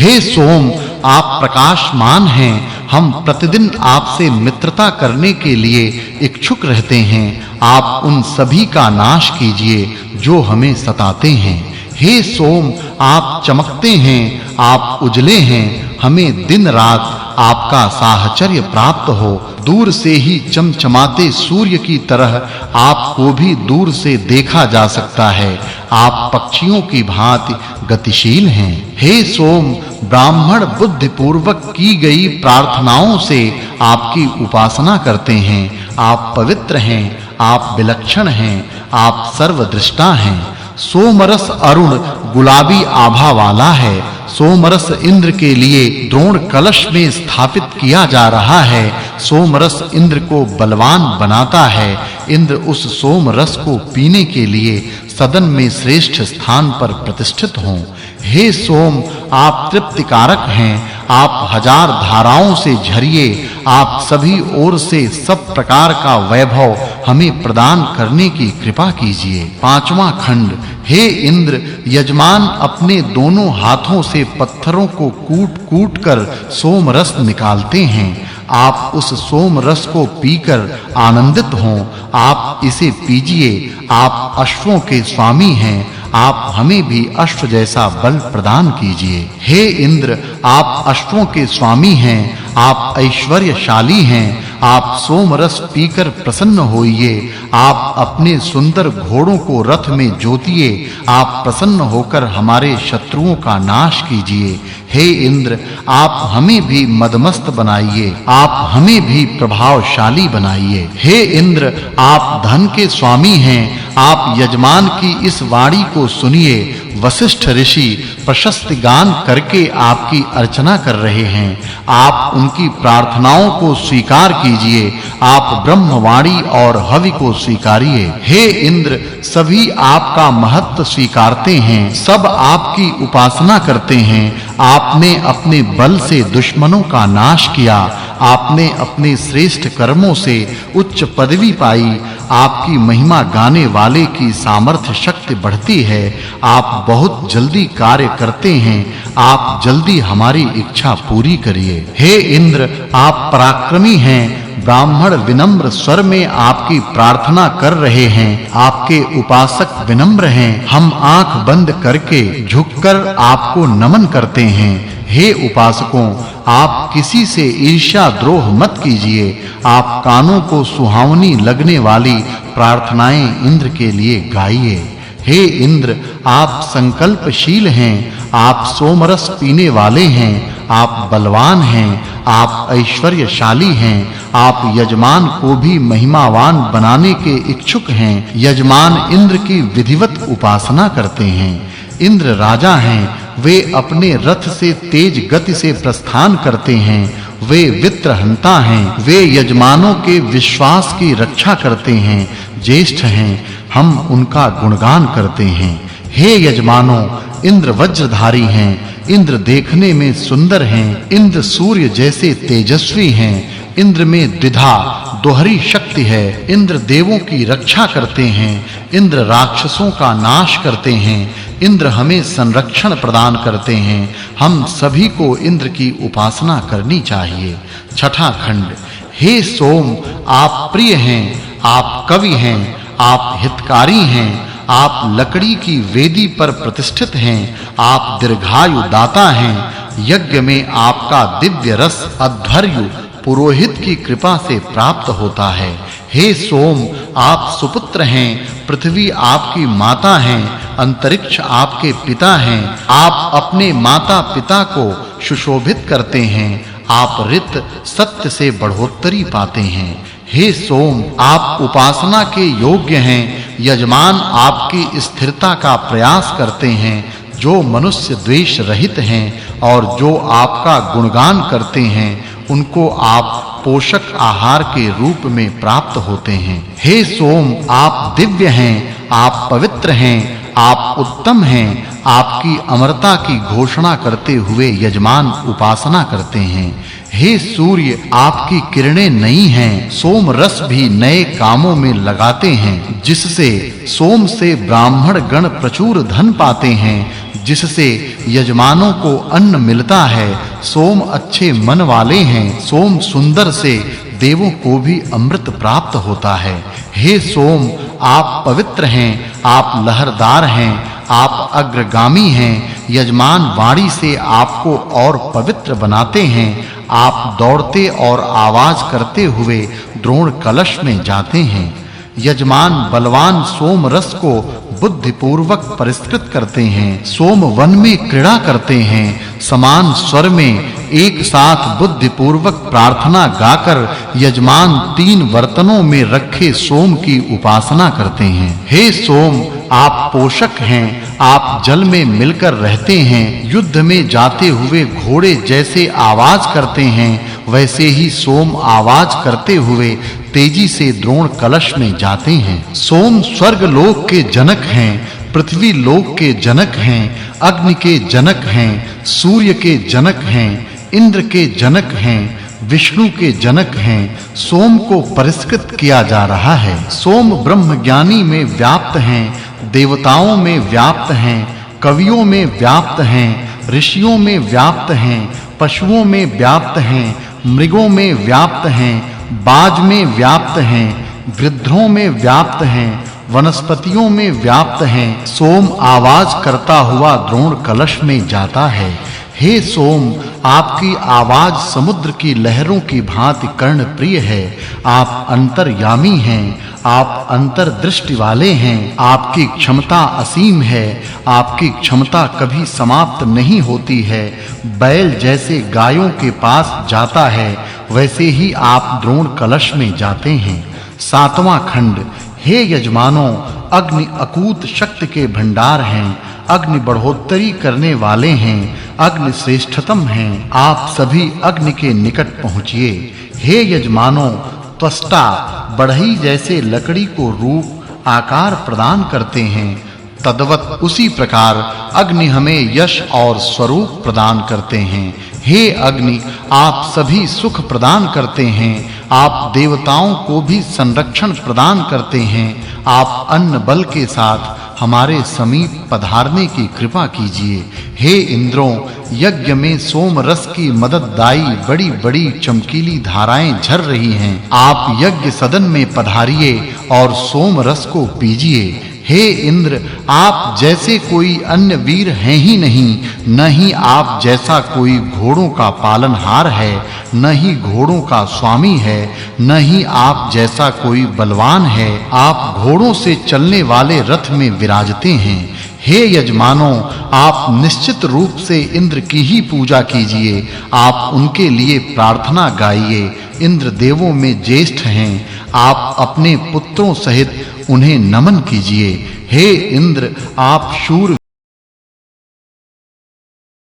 हे सोम, आप प्रकाशमान हैं। हम प्रतिदिन आपसे मित्रता करने के लिए इच्छुक रहते हैं। आप उन सभी का नाश कीजिए जो हमें सताते हैं। हे सोम, आप चमकते हैं, आप उजले हैं। हमें दिन रात आपका साहचर्य प्राप्त हो। दूर से ही चमचमाते सूर्य की तरह आपको भी दूर से देखा जा सकता है। आप पक्षियों की भांति गतिशील हैं। हे सोम, ब्राह्मण बुद्धि पूर्वक की गई प्रार्थनाओं से आपकी उपासना करते हैं। आप पवित्र हैं, आप विलक्षण हैं, आप सर्वदृष्टा हैं। सोमरस अरुण गुलाबी आभा वाला है। सोमरस इंद्र के लिए द्रोण कलश में स्थापित किया जा रहा है। सोमरस इंद्र को बलवान बनाता है। इंद्र उस सोमरस को पीने के लिए सदन में श्रेष्ठ स्थान पर प्रतिष्ठित हों। हे सोम, आप तृप्तिकारक हैं। आप हजार धाराओं से झरिए। आप सभी ओर से सब प्रकार का वैभव हमें प्रदान करने की कृपा कीजिए। पांचवा खंड। हे इंद्र, यजमान अपने दोनों हाथों से पत्थरों को कूट-कूट कर सोम रस निकालते हैं। आप उस सोम रस को पीकर आनंदित हों। आप इसे पीजिए। आप अश्वों के स्वामी हैं। आप हमें भी अश्व जैसा बल प्रदान कीजिए। हे इंद्र, आप अश्वों के स्वामी हैं। आप ऐश्वर्यशाली हैं। आप सोम रस पीकर प्रसन्न होइए। आप अपने सुंदर घोड़ों को रथ में जोतिए। आप प्रसन्न होकर हमारे शत्रुओं का नाश कीजिए। हे इंद्र, आप हमें भी मदमस्त बनाइए। आप हमें भी प्रभावशाली बनाइए। हे इंद्र, आप धन के स्वामी हैं। आप यजमान की इस वाणी को सुनिए। वशिष्ठ ऋषि प्रशस्त गान करके आपकी अर्चना कर रहे हैं। आप उनकी प्रार्थनाओं को स्वीकार कीजिए। आप ब्रह्मवाणी और हवि को स्वीकारिए। हे इंद्र, सभी आपका महत्व स्वीकारते हैं। सब आपकी उपासना करते हैं। आपने अपने बल से दुश्मनों का नाश किया। आपने अपने श्रेष्ठ कर्मों से उच्च पदवी पाई। आपकी महिमा गाने वाले की सामर्थ्य शक्ति बढ़ती है। आप बहुत जल्दी कार्य करते हैं। आप जल्दी हमारी इच्छा पूरी करिए। हे इंद्र, आप पराक्रमी हैं। ब्राह्मण विनम्र स्वर में आपकी प्रार्थना कर रहे हैं। आपके उपासक विनम्र हैं। हम आंख बंद करके झुककर आपको नमन करते हैं। हे उपासकों, आप किसी से ईर्ष्या द्रोह मत कीजिए। आप कानों को सुहावनी लगने वाली प्रार्थनाएं इंद्र के लिए गाइए। हे इंद्र, आप संकल्पशील हैं। आप सोमरस पीने वाले हैं। आप बलवान हैं। आप ऐश्वर्यशाली हैं। आप यजमान को भी महिमावान बनाने के इच्छुक हैं। यजमान इंद्र की विधिवत उपासना करते हैं। इंद्र राजा हैं। वे अपने रथ से तेज गति से प्रस्थान करते हैं। वे वित्रहंता हैं। वे यजमानों के विश्वास की रक्षा करते हैं। ज्येष्ठ हैं। हम उनका गुणगान करते हैं। हे यजमानों, इंद्र वज्रधारी हैं। इंद्र देखने में सुंदर हैं। इंद्र सूर्य जैसे तेजस्वी हैं। इंद्र में द्विधा दोहरी शक्ति है। इंद्र देवों की रक्षा करते हैं। इंद्र राक्षसों का नाश करते हैं। इंद्र हमें संरक्षण प्रदान करते हैं। हम सभी को इंद्र की उपासना करनी चाहिए। छठा खंड। हे सोम, आप प्रिय हैं। आप कवि हैं। आप हितकारी हैं। आप लकड़ी की वेदी पर प्रतिष्ठित हैं। आप दीर्घायु दाता हैं। यज्ञ में आपका दिव्य रस अध्वर्यु पुरोहित की कृपा से प्राप्त होता है। हे सोम, आप सुपुत्र हैं। पृथ्वी आपकी माता है। अंतरिक्ष आपके पिता हैं। आप अपने माता-पिता को सुशोभित करते हैं। आप ऋत सत्य से बढ़ोतरी पाते हैं। हे सोम, आप उपासना के योग्य हैं। यजमान आपकी स्थिरता का प्रयास करते हैं। जो मनुष्य द्वेष रहित हैं और जो आपका गुणगान करते हैं, उनको आप पोषक आहार के रूप में प्राप्त होते हैं। हे सोम, आप दिव्य हैं। आप पवित्र हैं। आप उत्तम हैं। आपकी अमरता की घोषणा करते हुए यजमान उपासना करते हैं। हे सूर्य, आपकी किरणें नई हैं। सोम रस भी नए कामों में लगाते हैं, जिससे सोम से ब्राह्मण गण प्रचुर धन पाते हैं। जिससे यजमानों को अन्न मिलता है। सोम अच्छे मन वाले हैं। सोम सुंदर से देवों को भी अमृत प्राप्त होता है। हे सोम, आप पवित्र हैं, आप लहरदार हैं, आप अग्रगामी हैं। यजमान वाणी से आपको और पवित्र बनाते हैं। आप दौड़ते और आवाज करते हुए द्रोण कलश में जाते हैं। यजमान बलवान सोम रस को बुद्धि पूर्वक परिष्कृत करते हैं। सोम वन में क्रीड़ा करते हैं। समान स्वर में एक साथ बुद्धि पूर्वक प्रार्थना गाकर यजमान 3 बर्तनों में रखे सोम की उपासना करते हैं। हे सोम, आप पोषक हैं। आप जल में मिलकर रहते हैं। युद्ध में जाते हुए घोड़े जैसे आवाज करते हैं, वैसे ही सोम आवाज करते हुए तेजी से द्रोण कलश में जाते हैं। सोम स्वर्ग लोक के जनक हैं, पृथ्वी लोक के जनक हैं, अग्नि के जनक हैं, सूर्य के जनक हैं, इंद्र के जनक हैं, विष्णु के जनक हैं। सोम को परिष्कृत किया जा रहा है। सोम ब्रह्मज्ञानी में व्याप्त हैं, देवताओं में व्याप्त हैं, कवियों में व्याप्त हैं, ऋषियों में व्याप्त हैं, पशुओं में व्याप्त हैं, मृगों में व्याप्त हैं, बाज में व्याप्त हैं, गृध्रों में व्याप्त हैं, वनस्पतियों में व्याप्त हैं। सोम आवाज करता हुआ द्रोण कलश में जाता है। हे सोम, आपकी आवाज समुद्र की लहरों की भांति कर्ण प्रिय है। आप अंतर्यामी हैं, आप अंतर्दृष्टि वाले हैं। आपकी क्षमता असीम है। आपकी क्षमता कभी समाप्त नहीं होती है। बैल जैसे गायों के पास जाता है, वैसे ही आप द्रोण कलश में जाते हैं। 7वां खंड। हे यजमानों, अग्नि अकूत शक्ति के भंडार हैं। अग्नि बढ़ोत्तरी करने वाले हैं। अग्नि श्रेष्ठतम हैं। आप सभी अग्नि के निकट पहुंचिए। हे यजमानों, त्वष्टा बढ़ई जैसे लकड़ी को रूप आकार प्रदान करते हैं, तद्वत उसी प्रकार अग्नि हमें यश और स्वरूप प्रदान करते हैं। हे अग्नि, आप सभी सुख प्रदान करते हैं। आप देवताओं को भी संरक्षण प्रदान करते हैं। आप अन्न बल के साथ हमारे समीप पधारने की कृपा कीजिए। हे इंद्रों, यज्ञ में सोम रस की मदददायी बड़ी-बड़ी चमकीली धाराएं झर रही हैं। आप यज्ञ सदन में पधारिए और सोम रस को पीजिए। हे इंद्र, आप जैसे कोई अन्य वीर हैं ही नहीं, न ही आप जैसा कोई घोड़ों का पालनहार है, न ही घोड़ों का स्वामी है, न ही आप जैसा कोई बलवान है। आप घोड़ों से चलने वाले रथ में विराजते हैं। हे यजमानों, आप निश्चित रूप से इंद्र की ही पूजा कीजिए। आप उनके लिए प्रार्थना गाइए। इंद्र देवों में ज्येष्ठ हैं। आप अपने पुत्रों सहित उन्हें नमन कीजिए। हे इंद्र, आप शूर